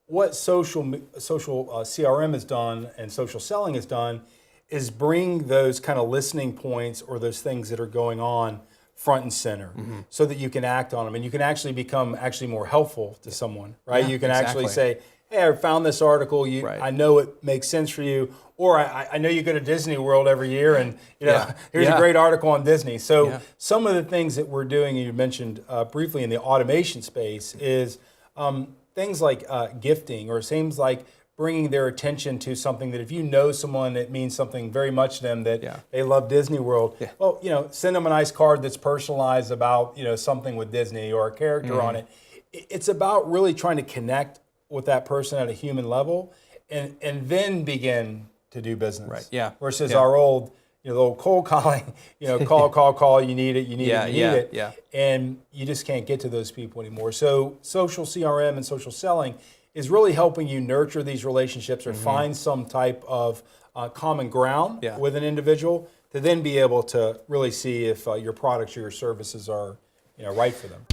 what social CRM has done and social selling has done is bring those kind of listening points or those things that are going on front and center, so that you can act on them and you can actually become more helpful to someone, right? Yeah, you can exactly. actually say, hey, I found this article. Right. I know it makes sense for you, or I know you go to Disney World every year, and here's a great article on Disney. So some of the things that we're doing, and you mentioned briefly in the automation space, is things like gifting, or things like bringing their attention to something that if you know someone that means something very much to them, that they love Disney World, well, send them a nice card that's personalized about something with Disney or a character on it. It's about really trying to connect with that person at a human level, and then begin to do business. Right. Yeah. Versus our old, the old cold calling, call, you need it, you need it. Yeah. And you just can't get to those people anymore. So social CRM and social selling is really helping you nurture these relationships or find some type of common ground with an individual to then be able to really see if your products or your services are right for them.